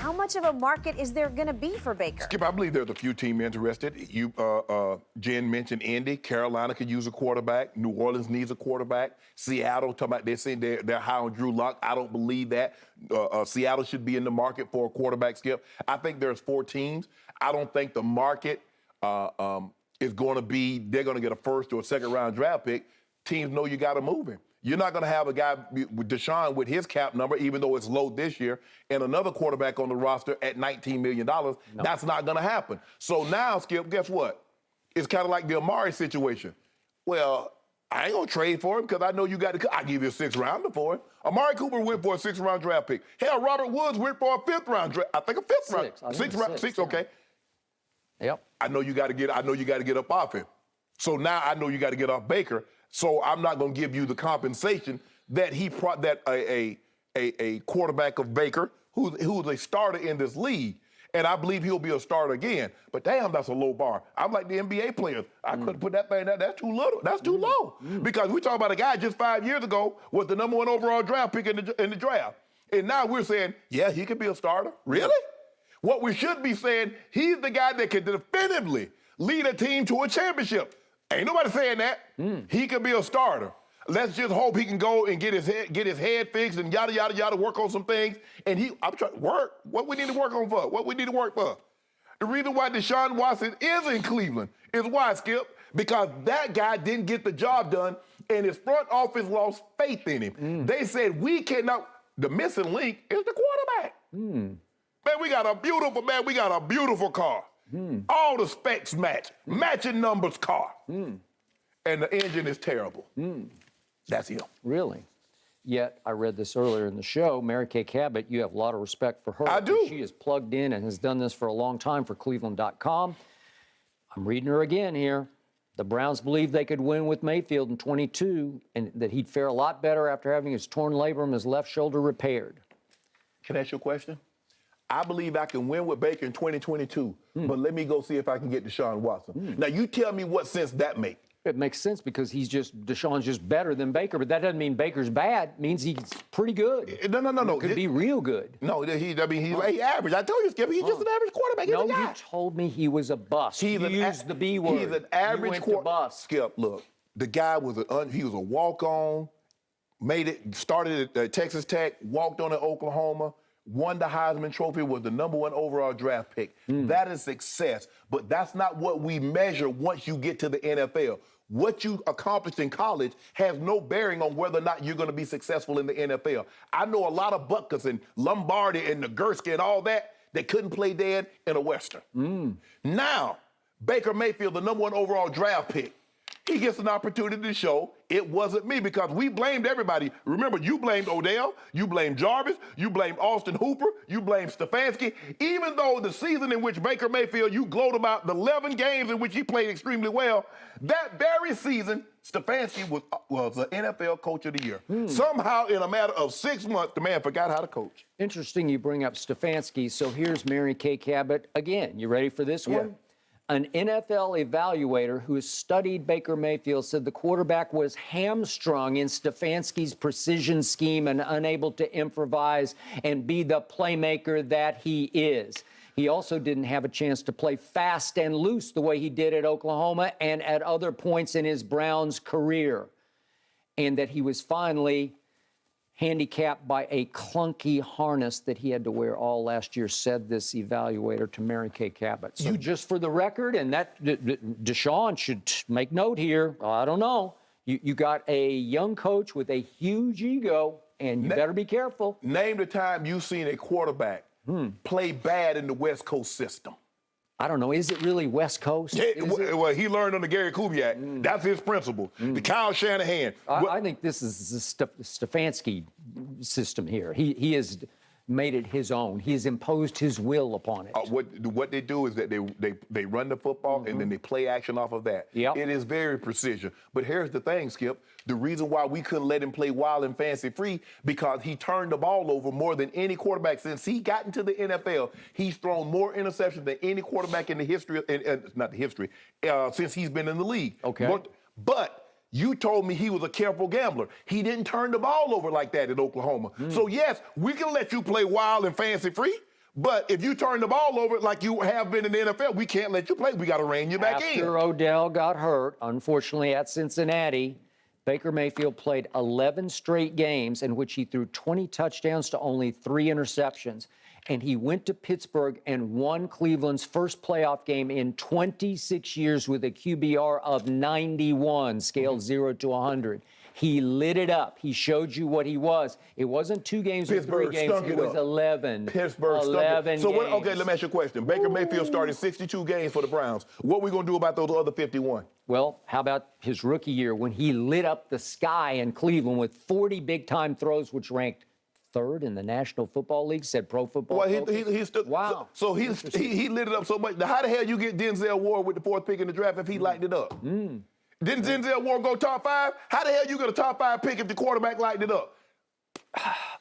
how much of a market is there going to be for Baker? Skip, I believe there's a few teams interested. Jen mentioned Indy. Carolina could use a quarterback. New Orleans needs a quarterback. Seattle, talking about they're saying they're high on Drew Lock. I don't believe that. Seattle should be in the market for a quarterback, Skip. I think there's 4 teams. I don't think the market is going to be, they're going to get a first or a second round draft pick. Teams know you got to move him. You're not going to have a guy with Deshaun with his cap number, even though it's low this year, and another quarterback on the roster at $19 million. No. That's not going to happen. So now, Skip, guess what? It's kind of like the Amari situation. Well, I ain't going to trade for him because I know you got to. I'll give you a 6th rounder for him. Amari Cooper went for a 6th round draft pick. Hell, Robert Woods went for a 5th round draft. I think a 5th round. 6, okay. Yep. I know you got to get up off him. So now I know you got to get off Baker. So I'm not going to give you the compensation that a quarterback of Baker, who's a starter in this league, and I believe he'll be a starter again. But damn, that's a low bar. I'm like the NBA players. I couldn't put that thing down. That's too little. That's too low. Because we talk about a guy just 5 years ago was the #1 overall draft pick in the draft, and now we're saying, yeah, he could be a starter. Really? What we should be saying, he's the guy that can definitively lead a team to a championship. Ain't nobody saying that. He could be a starter. Let's just hope he can go and get his head fixed and yada, yada, yada, work on some things. And I'm trying to work. What we need to work on for? What we need to work for? The reason why Deshaun Watson is in Cleveland is why, Skip? Because that guy didn't get the job done and his front office lost faith in him. They said, we cannot, the missing link is the quarterback. Man, we got a beautiful car. All the specs match. Matching numbers car. And the engine is terrible. That's him. Really? Yet, I read this earlier in the show, Mary Kay Cabot, you have a lot of respect for her. I do. She is plugged in and has done this for a long time for Cleveland.com. I'm reading her again here. The Browns believe they could win with Mayfield in 22 and that he'd fare a lot better after having his torn labrum, his left shoulder repaired. Can I ask you a question? I believe I can win with Baker in 2022, but let me go see if I can get Deshaun Watson. Now, you tell me what sense that makes. It makes sense because Deshaun's just better than Baker, but that doesn't mean Baker's bad. It means he's pretty good. No. Could be real good. No, he's average. I told you, Skip, he's just an average quarterback. He's a guy. You told me he was a bust. You used the B word. He's an average quarterback. Skip, look, the guy was he was a walk-on, started at Texas Tech, walked on at Oklahoma, won the Heisman Trophy, was the #1 overall draft pick. That is success, but that's not what we measure once you get to the NFL. What you accomplished in college has no bearing on whether or not you're going to be successful in the NFL. I know a lot of Butkus and Lombardi and Nagurski and all that couldn't play dead in a Western. Now, Baker Mayfield, the #1 overall draft pick, he gets an opportunity to show it wasn't me because we blamed everybody. Remember, you blamed Odell, you blamed Jarvis, you blamed Austin Hooper, you blamed Stefanski. Even though the season in which Baker Mayfield, you gloat about the 11 games in which he played extremely well, that very season, Stefanski was the NFL Coach of the Year. Somehow, in a matter of 6 months, the man forgot how to coach. Interesting you bring up Stefanski. So here's Mary Kay Cabot again. You ready for this one? An NFL evaluator who has studied Baker Mayfield said the quarterback was hamstrung in Stefanski's precision scheme and unable to improvise and be the playmaker that he is. He also didn't have a chance to play fast and loose the way he did at Oklahoma and at other points in his Browns career. And that he was finally handicapped by a clunky harness that he had to wear all last year, said this evaluator to Mary Kay Cabot. So just for the record, and that Deshaun should make note here, I don't know, you got a young coach with a huge ego, and you better be careful. Name the time you've seen a quarterback play bad in the West Coast system. I don't know. Is it really West Coast? Yeah, well, he learned under Gary Kubiak. That's his principle. The Kyle Shanahan. I think this is the Stefanski system here. He has made it his own. He has imposed his will upon it. What they do is that they run the football and then they play action off of that. It is very precision. But here's the thing, Skip. The reason why we couldn't let him play wild and fancy free because he turned the ball over more than any quarterback since he got into the NFL. He's thrown more interceptions than any quarterback in the history, since he's been in the league. Okay. But you told me he was a careful gambler. He didn't turn the ball over like that at Oklahoma. So yes, we can let you play wild and fancy free, But if you turn the ball over like you have been in the NFL, we can't let you play. We got to rein you back in. After Odell got hurt, unfortunately at Cincinnati, Baker Mayfield played 11 straight games in which he threw 20 touchdowns to only 3 interceptions. And he went to Pittsburgh and won Cleveland's first playoff game in 26 years with a QBR of 91, scale 0 to 100. He lit it up. He showed you what he was. It wasn't 2 games or 3 games. It was 11. Pittsburgh 11 So, games. okay, let me ask you a question. Baker Mayfield started 62 games for the Browns. What are we going to do about those other 51? Well, how about his rookie year when he lit up the sky in Cleveland with 40 big-time throws, which ranked 3rd in the National Football League, said Pro Football Well, Focus. he stood. Wow. So he lit it up so much. Now, how the hell you get Denzel Ward with the 4th pick in the draft if he lighted it up? Didn't Denzel Ward go top 5? How the hell you get a top 5 pick if the quarterback lighted it up?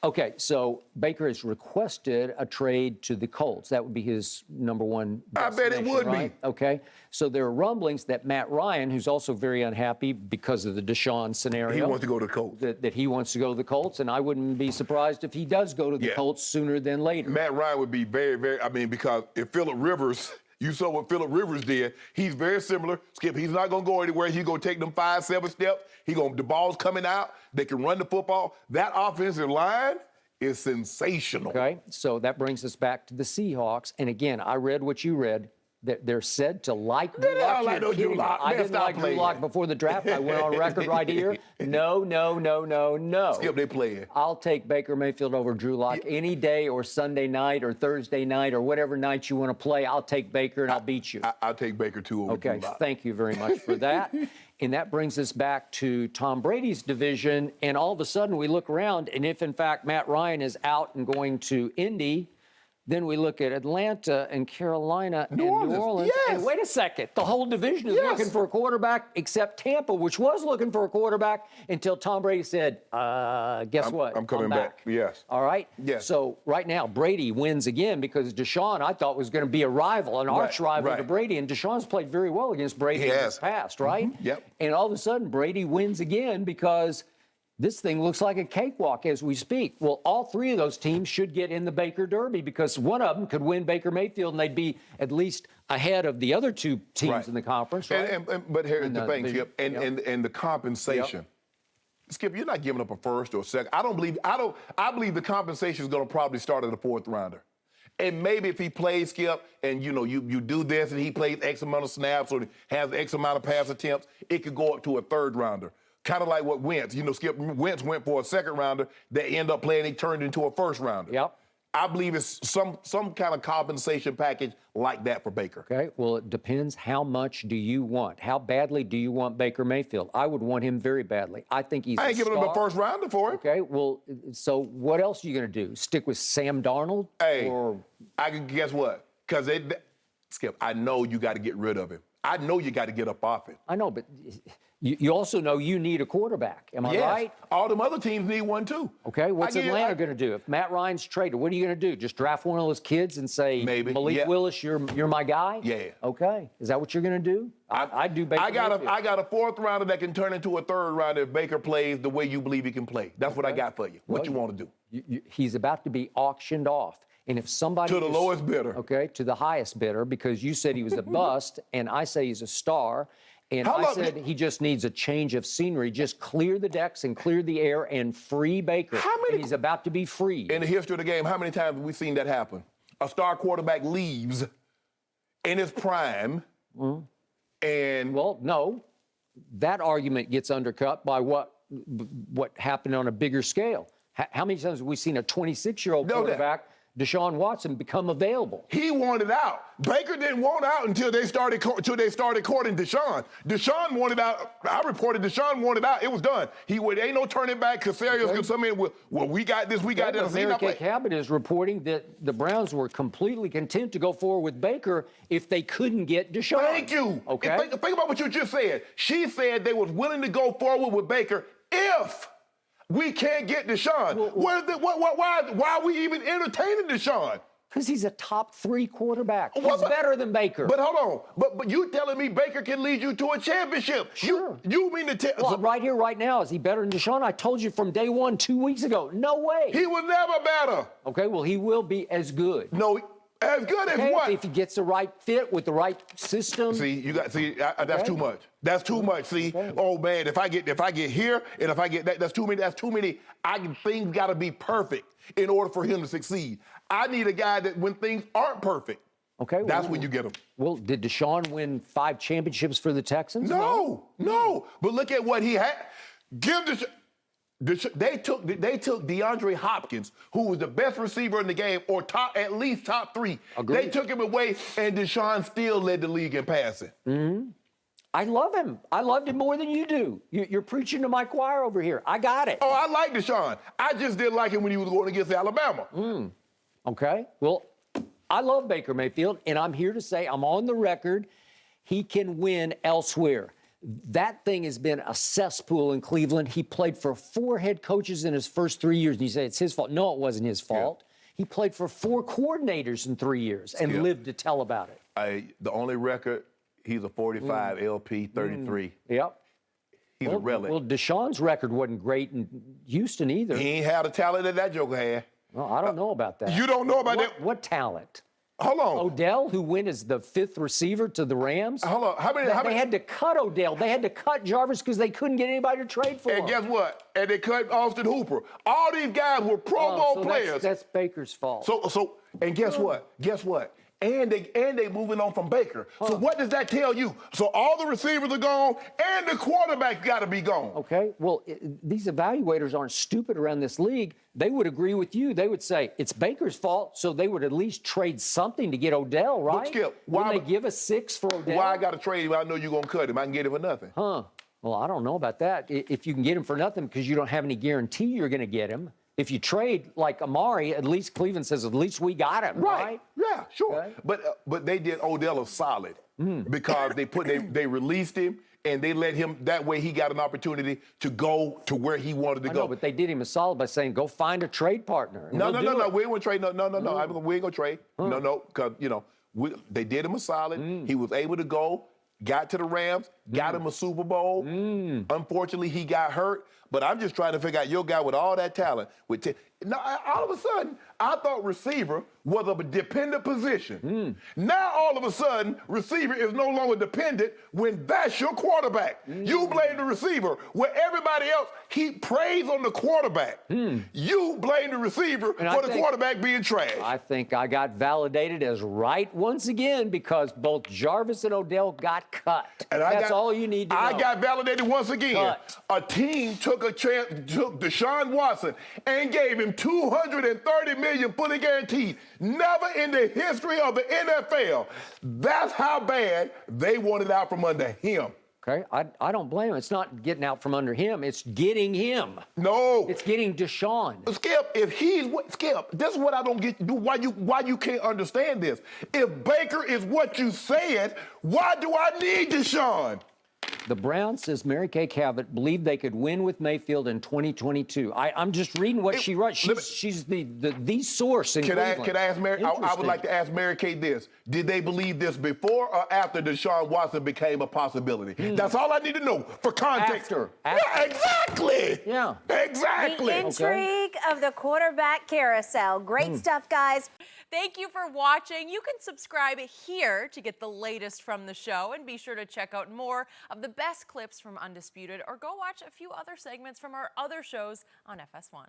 Okay, so Baker has requested a trade to the Colts. That would be his number one destination, I bet it would right? be. Okay, so there are rumblings that Matt Ryan, who's also very unhappy because of the Deshaun scenario. He wants to go to the Colts. That he wants to go to the Colts, and I wouldn't be surprised if he does go to the Colts sooner than later. Matt Ryan would be very, very, because if Phillip Rivers, you saw what Phillip Rivers did, he's very similar. Skip, he's not going to go anywhere. He's going to take them 5-7 steps. The ball's coming out. They can run the football. That offensive line is sensational. Okay, so that brings us back to the Seahawks. And again, I read what you read. They're said to like Drew Lock. I Drew Lock before the draft. I went on record right here. No. Skip, they playing. I'll take Baker Mayfield over Drew Lock any day, or Sunday night or Thursday night or whatever night you want to play. I'll take Baker and I'll beat you. I'll take Baker too over Drew Lock. Thank you very much for that. And that brings us back to Tom Brady's division. And all of a sudden we look around, and if in fact Matt Ryan is out and going to Indy, then we look at Atlanta and Carolina and New Orleans. Yes. And wait a second, the whole division is looking for a quarterback, except Tampa, which was looking for a quarterback until Tom Brady said, guess what? I'm coming back. Yes. All right? Yes. So right now, Brady wins again because Deshaun, I thought, was going to be a rival, an arch rival to Brady. And Deshaun's played very well against Brady in his past, right? Yep. And all of a sudden, Brady wins again because this thing looks like a cakewalk as we speak. Well, all 3 of those teams should get in the Baker Derby because one of them could win Baker Mayfield and they'd be at least ahead of the other 2 teams in the conference, right? But here's the thing, Skip, and the compensation. Skip, you're not giving up a first or a second. I believe the compensation is going to probably start at a 4th rounder. And maybe if he plays, Skip, and you do this and he plays X amount of snaps or has X amount of pass attempts, it could go up to a 3rd rounder. Kind of like what Wentz, Skip, Wentz went for a 2nd rounder. They end up playing, he turned into a 1st rounder. Yep. I believe it's some kind of compensation package like that for Baker. Okay, well, it depends how much do you want. How badly do you want Baker Mayfield? I would want him very badly. I think he's I ain't giving him a 1st rounder for him. Okay, well, so what else are you going to do? Stick with Sam Darnold? Hey, or... I can guess what? Because, Skip, I know you got to get rid of him. I know you got to get up off it. I know, but you also know you need a quarterback. Am I right? All them other teams need one too. Okay, what's Atlanta going to do? If Matt Ryan's traded, what are you going to do? Just draft one of those kids and say, Malik Willis, you're my guy? Yeah. Okay, is that what you're going to do? I'd do Baker Mayfield. I got a 4th rounder that can turn into a 3rd rounder if Baker plays the way you believe he can play. That's what I got for you. What you want to do? He's about to be auctioned off. And if somebody to the lowest bidder. Okay, to the highest bidder, because you said he was a bust, and I say he's a star, and I said he just needs a change of scenery. Just clear the decks and clear the air and free Baker. And he's about to be freed. In the history of the game, how many times have we seen that happen? A star quarterback leaves in his prime, and well, no, that argument gets undercut by what happened on a bigger scale. How many times have we seen a 26-year-old quarterback, Deshaun Watson, become available? He wanted out. Baker didn't want out until they started courting Deshaun. Deshaun wanted out. I reported Deshaun wanted out. It was done. Ain't no turning back. Cassarius could come in with, well, we got this, we got that. Mary Kay Cabot is reporting that the Browns were completely content to go forward with Baker if they couldn't get Deshaun. Thank you. Okay. Think about what you just said. She said they was willing to go forward with Baker if we can't get Deshaun. Why are we even entertaining Deshaun? Because he's a top 3 quarterback. He's better than Baker. But hold on. But you telling me Baker can lead you to a championship? Sure. You mean to tell? Well, right here, right now, is he better than Deshaun? I told you from day one, 2 weeks ago. No way. He was never better. Okay, well, he will be as good. No. As good as Okay, what? if he gets the right fit with the right system. That's too much. That's too much. See, oh man, if I get here and if I get that, that's too many. That's too many. Things got to be perfect in order for him to succeed. I need a guy that when things aren't perfect, Okay, that's when you get him. Well, did Deshaun win 5 championships for the Texans? No. But look at what he had. They took DeAndre Hopkins, who was the best receiver in the game, or at least top 3. Agreed. They took him away, and Deshaun still led the league in passing. Mm-hmm. I love him. I loved him more than you do. You're preaching to my choir over here. I got it. Oh, I like Deshaun. I just didn't like him when he was going against Alabama. Okay. Well, I love Baker Mayfield, and I'm here to say I'm on the record. He can win elsewhere. That thing has been a cesspool in Cleveland. He played for 4 head coaches in his first 3 years, and you say it's his fault. No, it wasn't his fault. Yeah. He played for 4 coordinators in 3 years and lived to tell about it. The only record, he's a 45, LP 33. Yep. He's a relic. Well, Deshaun's record wasn't great in Houston either. He ain't had the talent that Joker had. Well, I don't know about that. You don't know about that? What talent? Hold on. Odell, who went as the 5th receiver to the Rams. Hold on. How many? They had to cut Odell. They had to cut Jarvis because they couldn't get anybody to trade for him. And guess what? And they cut Austin Hooper. All these guys were Pro Bowl players. That's Baker's fault. And guess what? And they moving on from Baker. So what does that tell you? So all the receivers are gone, and the quarterback got to be gone. Okay. Well, these evaluators aren't stupid around this league. They would agree with you. They would say it's Baker's fault, so they would at least trade something to get Odell, right? But Skip, why would they give us 6 for Odell? Why I got to trade him? I know you're gonna cut him. I can get him for nothing. Well, I don't know about that. If you can get him for nothing because you don't have any guarantee you're going to get him. If you trade like Amari, at least Cleveland says, at least we got him, right? Yeah, sure. Okay. But they did Odell a solid because they released him and they let him. That way he got an opportunity to go to where he wanted to go. No, but they did him a solid by saying, go find a trade partner. No. We ain't gonna trade. No. We ain't gonna trade. No, because they did him a solid. He was able to go. Got to the Rams, got him a Super Bowl. Unfortunately, he got hurt. But I'm just trying to figure out your guy with all that talent. All of a sudden, I thought receiver was a dependent position. Now, all of a sudden, receiver is no longer dependent when that's your quarterback. You blame the receiver where everybody else, he preys on the quarterback. You blame the receiver for the quarterback being trash. I think I got validated as right once again because both Jarvis and Odell got cut. And that's all you need to know. I got validated once again. Cut. A team took Deshaun Watson and gave him $230 million fully guaranteed. Never in the history of the NFL. That's how bad they wanted out from under him. Okay, I don't blame him. It's not getting out from under him. It's getting him. No. It's getting Deshaun. Skip, this is what I don't get. Why you can't understand this? If Baker is what you said, why do I need Deshaun? The Browns, says Mary Kay Cabot, believed they could win with Mayfield in 2022. I'm just reading what she wrote. She's the source in Cleveland. Can I ask Mary? I would like to ask Mary Kay this. Did they believe this before or after Deshaun Watson became a possibility? That's all I need to know for context. After. Yeah, exactly. Yeah. Exactly. The intrigue of the quarterback carousel. Great stuff, guys. Thank you for watching. You can subscribe here to get the latest from the show, and be sure to check out more of the best clips from Undisputed, or go watch a few other segments from our other shows on FS1.